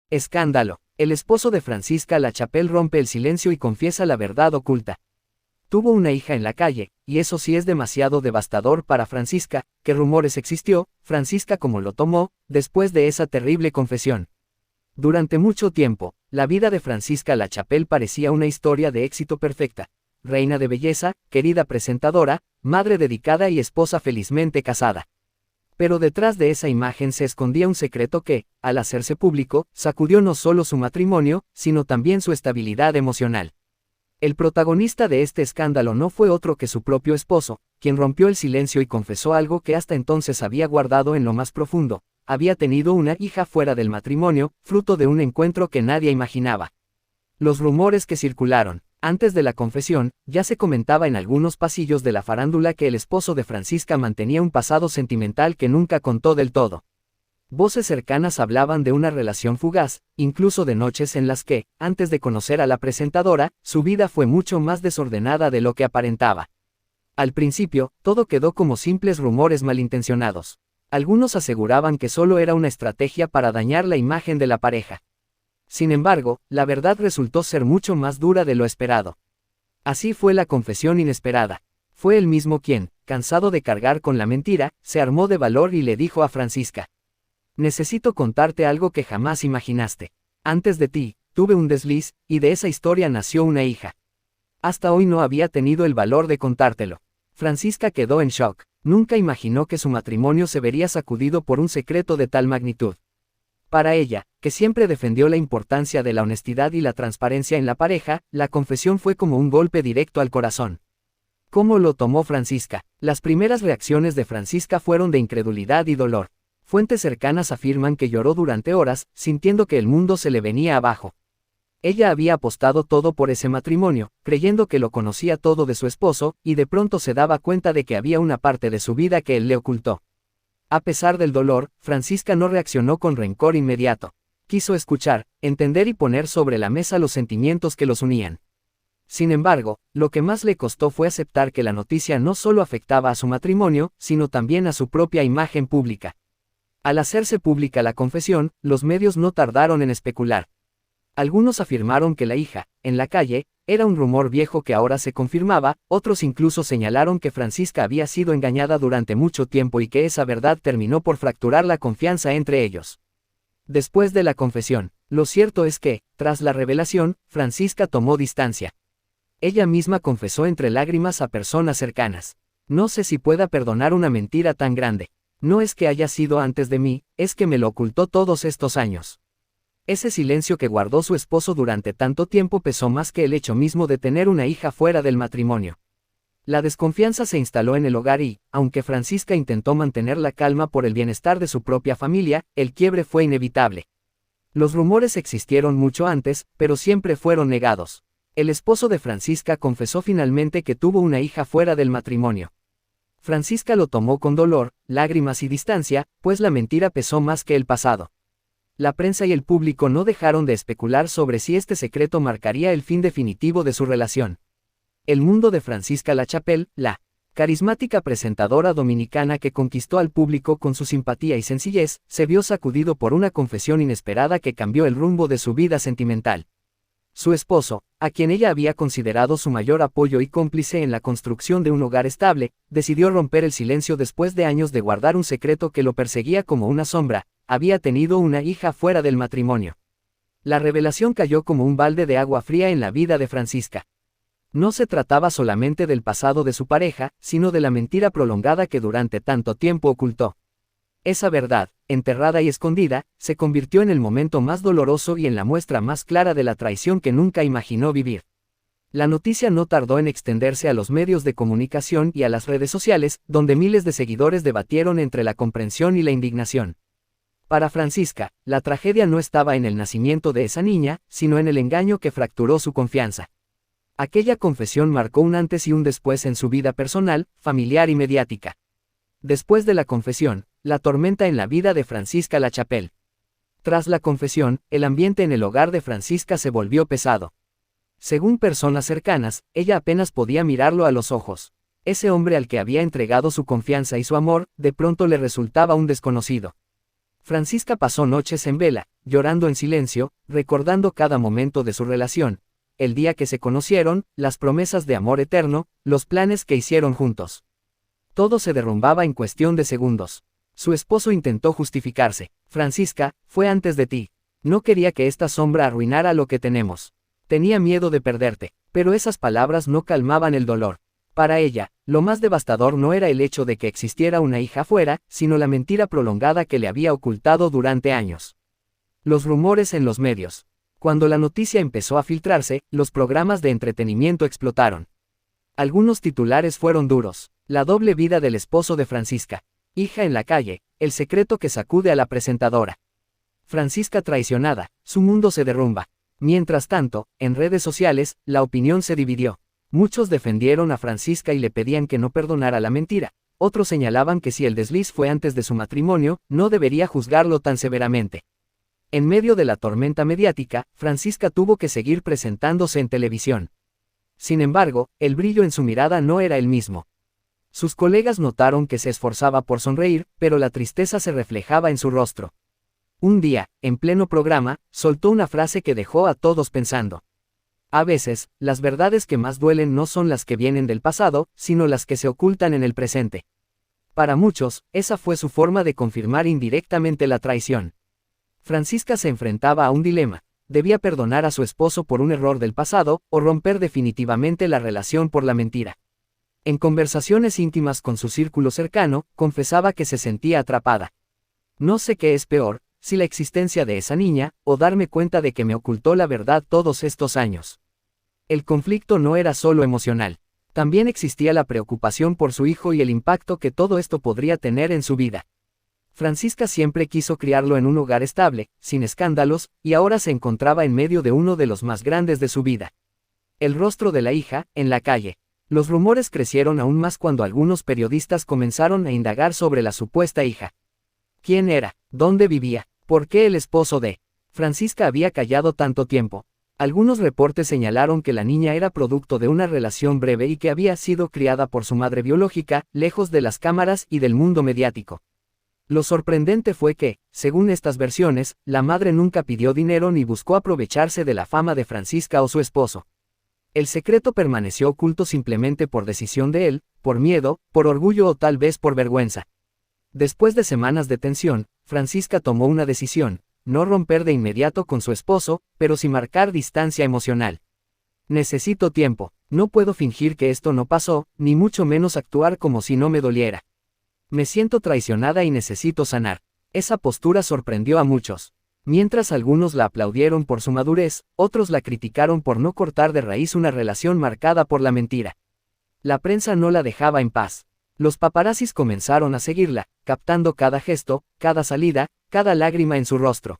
Escándalo. El esposo de Francisca Lachapelle rompe el silencio y confiesa la verdad oculta. Tuvo una hija en la calle, y eso sí es demasiado devastador para Francisca. ¿Qué rumores existió? Francisca cómo lo tomó, después de esa terrible confesión. Durante mucho tiempo, la vida de Francisca Lachapelle parecía una historia de éxito perfecta. Reina de belleza, querida presentadora, madre dedicada y esposa felizmente casada. Pero detrás de esa imagen se escondía un secreto que, al hacerse público, sacudió no solo su matrimonio, sino también su estabilidad emocional. El protagonista de este escándalo no fue otro que su propio esposo, quien rompió el silencio y confesó algo que hasta entonces había guardado en lo más profundo. Había tenido una hija fuera del matrimonio, fruto de un encuentro que nadie imaginaba. Los rumores que circularon antes de la confesión, ya se comentaba en algunos pasillos de la farándula que el esposo de Francisca mantenía un pasado sentimental que nunca contó del todo. Voces cercanas hablaban de una relación fugaz, incluso de noches en las que, antes de conocer a la presentadora, su vida fue mucho más desordenada de lo que aparentaba. Al principio, todo quedó como simples rumores malintencionados. Algunos aseguraban que solo era una estrategia para dañar la imagen de la pareja. Sin embargo, la verdad resultó ser mucho más dura de lo esperado. Así fue la confesión inesperada. Fue él mismo quien, cansado de cargar con la mentira, se armó de valor y le dijo a Francisca: necesito contarte algo que jamás imaginaste. Antes de ti, tuve un desliz, y de esa historia nació una hija. Hasta hoy no había tenido el valor de contártelo. Francisca quedó en shock. Nunca imaginó que su matrimonio se vería sacudido por un secreto de tal magnitud. Para ella, que siempre defendió la importancia de la honestidad y la transparencia en la pareja, la confesión fue como un golpe directo al corazón. ¿Cómo lo tomó Francisca? Las primeras reacciones de Francisca fueron de incredulidad y dolor. Fuentes cercanas afirman que lloró durante horas, sintiendo que el mundo se le venía abajo. Ella había apostado todo por ese matrimonio, creyendo que lo conocía todo de su esposo, y de pronto se daba cuenta de que había una parte de su vida que él le ocultó. A pesar del dolor, Francisca no reaccionó con rencor inmediato. Quiso escuchar, entender y poner sobre la mesa los sentimientos que los unían. Sin embargo, lo que más le costó fue aceptar que la noticia no solo afectaba a su matrimonio, sino también a su propia imagen pública. Al hacerse pública la confesión, los medios no tardaron en especular. Algunos afirmaron que la hija, en la calle, era un rumor viejo que ahora se confirmaba, otros incluso señalaron que Francisca había sido engañada durante mucho tiempo y que esa verdad terminó por fracturar la confianza entre ellos. Después de la confesión, lo cierto es que, tras la revelación, Francisca tomó distancia. Ella misma confesó entre lágrimas a personas cercanas: no sé si pueda perdonar una mentira tan grande. No es que haya sido antes de mí, es que me lo ocultó todos estos años. Ese silencio que guardó su esposo durante tanto tiempo pesó más que el hecho mismo de tener una hija fuera del matrimonio. La desconfianza se instaló en el hogar y, aunque Francisca intentó mantener la calma por el bienestar de su propia familia, el quiebre fue inevitable. Los rumores existieron mucho antes, pero siempre fueron negados. El esposo de Francisca confesó finalmente que tuvo una hija fuera del matrimonio. Francisca lo tomó con dolor, lágrimas y distancia, pues la mentira pesó más que el pasado. La prensa y el público no dejaron de especular sobre si este secreto marcaría el fin definitivo de su relación. El mundo de Francisca Lachapelle, la carismática presentadora dominicana que conquistó al público con su simpatía y sencillez, se vio sacudido por una confesión inesperada que cambió el rumbo de su vida sentimental. Su esposo, a quien ella había considerado su mayor apoyo y cómplice en la construcción de un hogar estable, decidió romper el silencio después de años de guardar un secreto que lo perseguía como una sombra: había tenido una hija fuera del matrimonio. La revelación cayó como un balde de agua fría en la vida de Francisca. No se trataba solamente del pasado de su pareja, sino de la mentira prolongada que durante tanto tiempo ocultó. Esa verdad, enterrada y escondida, se convirtió en el momento más doloroso y en la muestra más clara de la traición que nunca imaginó vivir. La noticia no tardó en extenderse a los medios de comunicación y a las redes sociales, donde miles de seguidores debatieron entre la comprensión y la indignación. Para Francisca, la tragedia no estaba en el nacimiento de esa niña, sino en el engaño que fracturó su confianza. Aquella confesión marcó un antes y un después en su vida personal, familiar y mediática. Después de la confesión, la tormenta en la vida de Francisca Lachapelle. Tras la confesión, el ambiente en el hogar de Francisca se volvió pesado. Según personas cercanas, ella apenas podía mirarlo a los ojos. Ese hombre al que había entregado su confianza y su amor, de pronto le resultaba un desconocido. Francisca pasó noches en vela, llorando en silencio, recordando cada momento de su relación, el día que se conocieron, las promesas de amor eterno, los planes que hicieron juntos. Todo se derrumbaba en cuestión de segundos. Su esposo intentó justificarse. Francisca, fue antes de ti. No quería que esta sombra arruinara lo que tenemos. Tenía miedo de perderte, pero esas palabras no calmaban el dolor. Para ella, lo más devastador no era el hecho de que existiera una hija afuera, sino la mentira prolongada que le había ocultado durante años. Los rumores en los medios. Cuando la noticia empezó a filtrarse, los programas de entretenimiento explotaron. Algunos titulares fueron duros. La doble vida del esposo de Francisca. Hija en la calle, el secreto que sacude a la presentadora. Francisca traicionada, su mundo se derrumba. Mientras tanto, en redes sociales, la opinión se dividió. Muchos defendieron a Francisca y le pedían que no perdonara la mentira. Otros señalaban que si el desliz fue antes de su matrimonio, no debería juzgarlo tan severamente. En medio de la tormenta mediática, Francisca tuvo que seguir presentándose en televisión. Sin embargo, el brillo en su mirada no era el mismo. Sus colegas notaron que se esforzaba por sonreír, pero la tristeza se reflejaba en su rostro. Un día, en pleno programa, soltó una frase que dejó a todos pensando. A veces, las verdades que más duelen no son las que vienen del pasado, sino las que se ocultan en el presente. Para muchos, esa fue su forma de confirmar indirectamente la traición. Francisca se enfrentaba a un dilema. Debía perdonar a su esposo por un error del pasado, o romper definitivamente la relación por la mentira. En conversaciones íntimas con su círculo cercano, confesaba que se sentía atrapada. No sé qué es peor, si la existencia de esa niña, o darme cuenta de que me ocultó la verdad todos estos años. El conflicto no era solo emocional. También existía la preocupación por su hijo y el impacto que todo esto podría tener en su vida. Francisca siempre quiso criarlo en un hogar estable, sin escándalos, y ahora se encontraba en medio de uno de los más grandes de su vida. El rostro de la hija, en la calle. Los rumores crecieron aún más cuando algunos periodistas comenzaron a indagar sobre la supuesta hija. ¿Quién era? ¿Dónde vivía? ¿Por qué el esposo de Francisca había callado tanto tiempo? Algunos reportes señalaron que la niña era producto de una relación breve y que había sido criada por su madre biológica, lejos de las cámaras y del mundo mediático. Lo sorprendente fue que, según estas versiones, la madre nunca pidió dinero ni buscó aprovecharse de la fama de Francisca o su esposo. El secreto permaneció oculto simplemente por decisión de él, por miedo, por orgullo o tal vez por vergüenza. Después de semanas de tensión, Francisca tomó una decisión: no romper de inmediato con su esposo, pero sí marcar distancia emocional. Necesito tiempo, no puedo fingir que esto no pasó, ni mucho menos actuar como si no me doliera. Me siento traicionada y necesito sanar. Esa postura sorprendió a muchos. Mientras algunos la aplaudieron por su madurez, otros la criticaron por no cortar de raíz una relación marcada por la mentira. La prensa no la dejaba en paz. Los paparazzis comenzaron a seguirla, captando cada gesto, cada salida, cada lágrima en su rostro.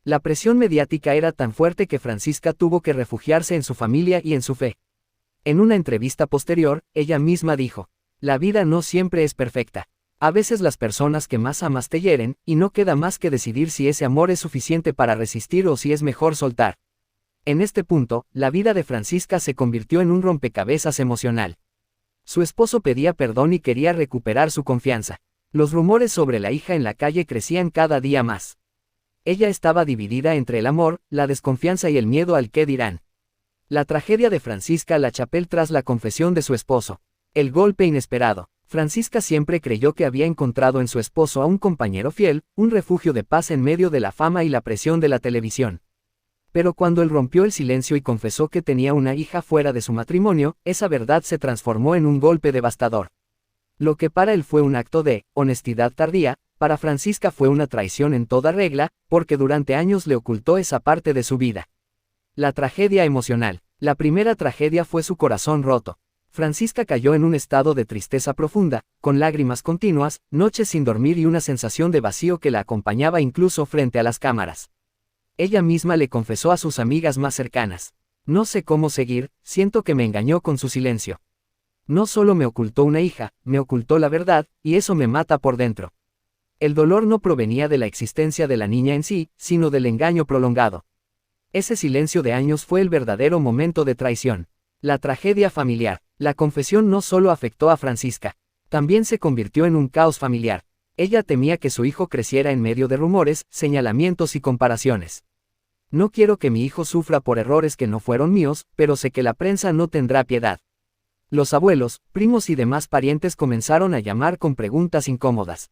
La presión mediática era tan fuerte que Francisca tuvo que refugiarse en su familia y en su fe. En una entrevista posterior, ella misma dijo: la vida no siempre es perfecta. A veces las personas que más amas te hieren, y no queda más que decidir si ese amor es suficiente para resistir o si es mejor soltar. En este punto, la vida de Francisca se convirtió en un rompecabezas emocional. Su esposo pedía perdón y quería recuperar su confianza. Los rumores sobre la hija en la calle crecían cada día más. Ella estaba dividida entre el amor, la desconfianza y el miedo al qué dirán. La tragedia de Francisca Lachapelle tras la confesión de su esposo. El golpe inesperado. Francisca siempre creyó que había encontrado en su esposo a un compañero fiel, un refugio de paz en medio de la fama y la presión de la televisión. Pero cuando él rompió el silencio y confesó que tenía una hija fuera de su matrimonio, esa verdad se transformó en un golpe devastador. Lo que para él fue un acto de honestidad tardía, para Francisca fue una traición en toda regla, porque durante años le ocultó esa parte de su vida. La tragedia emocional. La primera tragedia fue su corazón roto. Francisca cayó en un estado de tristeza profunda, con lágrimas continuas, noches sin dormir y una sensación de vacío que la acompañaba incluso frente a las cámaras. Ella misma le confesó a sus amigas más cercanas: no sé cómo seguir, siento que me engañó con su silencio. No solo me ocultó una hija, me ocultó la verdad, y eso me mata por dentro. El dolor no provenía de la existencia de la niña en sí, sino del engaño prolongado. Ese silencio de años fue el verdadero momento de traición. La tragedia familiar. La confesión no solo afectó a Francisca, también se convirtió en un caos familiar. Ella temía que su hijo creciera en medio de rumores, señalamientos y comparaciones. No quiero que mi hijo sufra por errores que no fueron míos, pero sé que la prensa no tendrá piedad. Los abuelos, primos y demás parientes comenzaron a llamar con preguntas incómodas.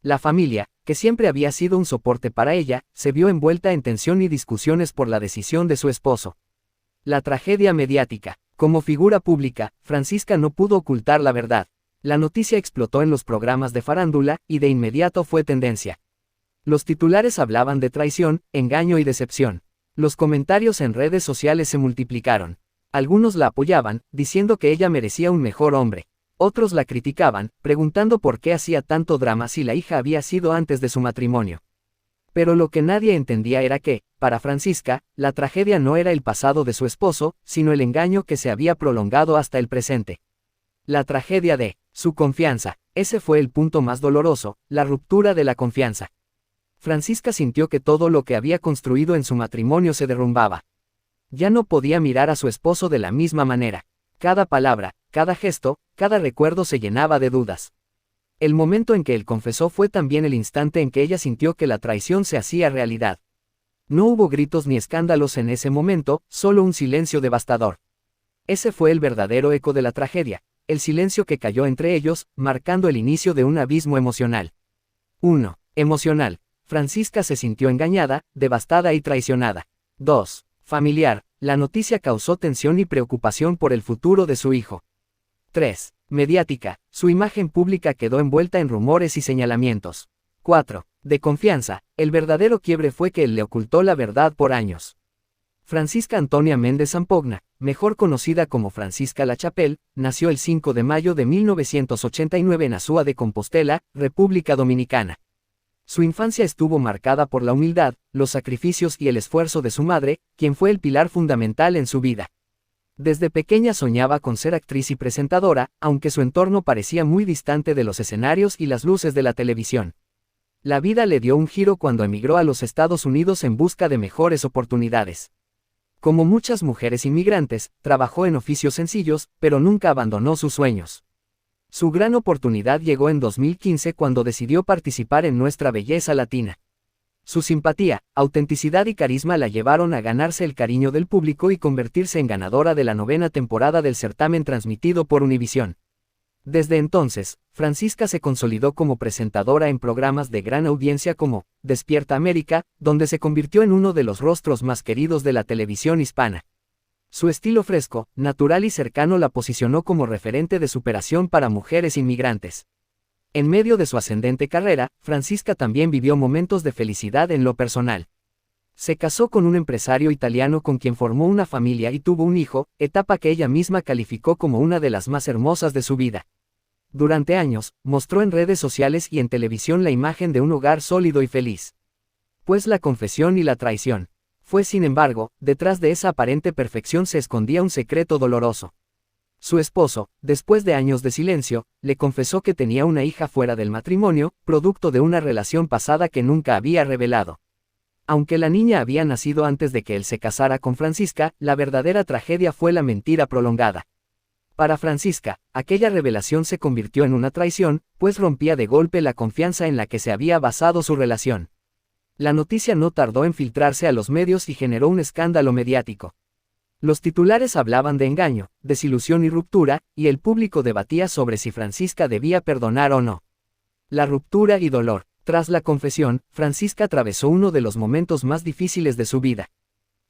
La familia, que siempre había sido un soporte para ella, se vio envuelta en tensión y discusiones por la decisión de su esposo. La tragedia mediática. Como figura pública, Francisca no pudo ocultar la verdad. La noticia explotó en los programas de farándula, y de inmediato fue tendencia. Los titulares hablaban de traición, engaño y decepción. Los comentarios en redes sociales se multiplicaron. Algunos la apoyaban, diciendo que ella merecía un mejor hombre. Otros la criticaban, preguntando por qué hacía tanto drama si la hija había sido antes de su matrimonio. Pero lo que nadie entendía era que, para Francisca, la tragedia no era el pasado de su esposo, sino el engaño que se había prolongado hasta el presente. La tragedia de su confianza. Ese fue el punto más doloroso, la ruptura de la confianza. Francisca sintió que todo lo que había construido en su matrimonio se derrumbaba. Ya no podía mirar a su esposo de la misma manera. Cada palabra, cada gesto, cada recuerdo se llenaba de dudas. El momento en que él confesó fue también el instante en que ella sintió que la traición se hacía realidad. No hubo gritos ni escándalos en ese momento, solo un silencio devastador. Ese fue el verdadero eco de la tragedia, el silencio que cayó entre ellos, marcando el inicio de un abismo emocional. 1. Emocional. Francisca se sintió engañada, devastada y traicionada. 2. Familiar. La noticia causó tensión y preocupación por el futuro de su hijo. 3. Mediática. Su imagen pública quedó envuelta en rumores y señalamientos. 4. De confianza. El verdadero quiebre fue que él le ocultó la verdad por años. Francisca Antonia Méndez Zampogna, mejor conocida como Francisca La Chapelle, nació el 5 de mayo de 1989 en Azúa de Compostela, República Dominicana. Su infancia estuvo marcada por la humildad, los sacrificios y el esfuerzo de su madre, quien fue el pilar fundamental en su vida. Desde pequeña soñaba con ser actriz y presentadora, aunque su entorno parecía muy distante de los escenarios y las luces de la televisión. La vida le dio un giro cuando emigró a los Estados Unidos en busca de mejores oportunidades. Como muchas mujeres inmigrantes, trabajó en oficios sencillos, pero nunca abandonó sus sueños. Su gran oportunidad llegó en 2015 cuando decidió participar en Nuestra Belleza Latina. Su simpatía, autenticidad y carisma la llevaron a ganarse el cariño del público y convertirse en ganadora de la 9ª temporada del certamen transmitido por Univisión. Desde entonces, Francisca se consolidó como presentadora en programas de gran audiencia como Despierta América, donde se convirtió en uno de los rostros más queridos de la televisión hispana. Su estilo fresco, natural y cercano la posicionó como referente de superación para mujeres inmigrantes. En medio de su ascendente carrera, Francisca también vivió momentos de felicidad en lo personal. Se casó con un empresario italiano con quien formó una familia y tuvo un hijo, etapa que ella misma calificó como una de las más hermosas de su vida. Durante años, mostró en redes sociales y en televisión la imagen de un hogar sólido y feliz. Pues la confesión y la traición. Fue sin embargo, detrás de esa aparente perfección se escondía un secreto doloroso. Su esposo, después de años de silencio, le confesó que tenía una hija fuera del matrimonio, producto de una relación pasada que nunca había revelado. Aunque la niña había nacido antes de que él se casara con Francisca, la verdadera tragedia fue la mentira prolongada. Para Francisca, aquella revelación se convirtió en una traición, pues rompía de golpe la confianza en la que se había basado su relación. La noticia no tardó en filtrarse a los medios y generó un escándalo mediático. Los titulares hablaban de engaño, desilusión y ruptura, y el público debatía sobre si Francisca debía perdonar o no. La ruptura y dolor. Tras la confesión, Francisca atravesó uno de los momentos más difíciles de su vida.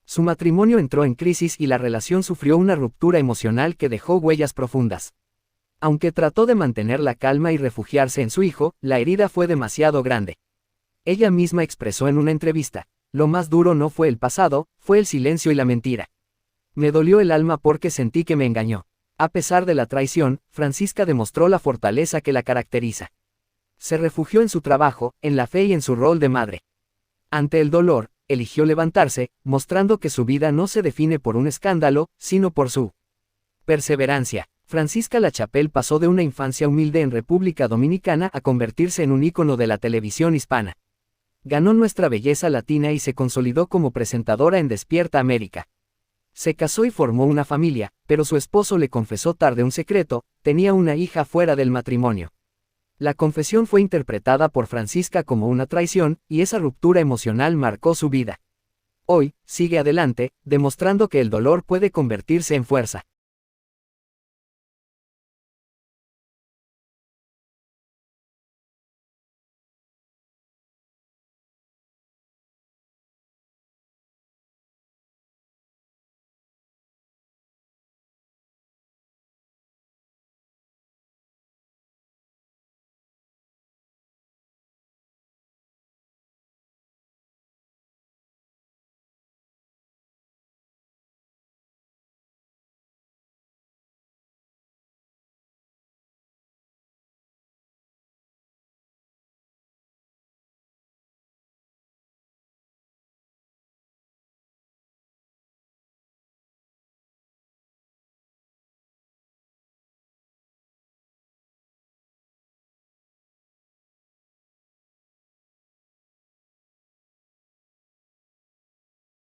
Su matrimonio entró en crisis y la relación sufrió una ruptura emocional que dejó huellas profundas. Aunque trató de mantener la calma y refugiarse en su hijo, la herida fue demasiado grande. Ella misma expresó en una entrevista: "Lo más duro no fue el pasado, fue el silencio y la mentira. Me dolió el alma porque sentí que me engañó". A pesar de la traición, Francisca demostró la fortaleza que la caracteriza. Se refugió en su trabajo, en la fe y en su rol de madre. Ante el dolor, eligió levantarse, mostrando que su vida no se define por un escándalo, sino por su perseverancia. Francisca La Chapelle pasó de una infancia humilde en República Dominicana a convertirse en un ícono de la televisión hispana. Ganó Nuestra Belleza Latina y se consolidó como presentadora en Despierta América. Se casó y formó una familia, pero su esposo le confesó tarde un secreto: tenía una hija fuera del matrimonio. La confesión fue interpretada por Francisca como una traición, y esa ruptura emocional marcó su vida. Hoy, sigue adelante, demostrando que el dolor puede convertirse en fuerza.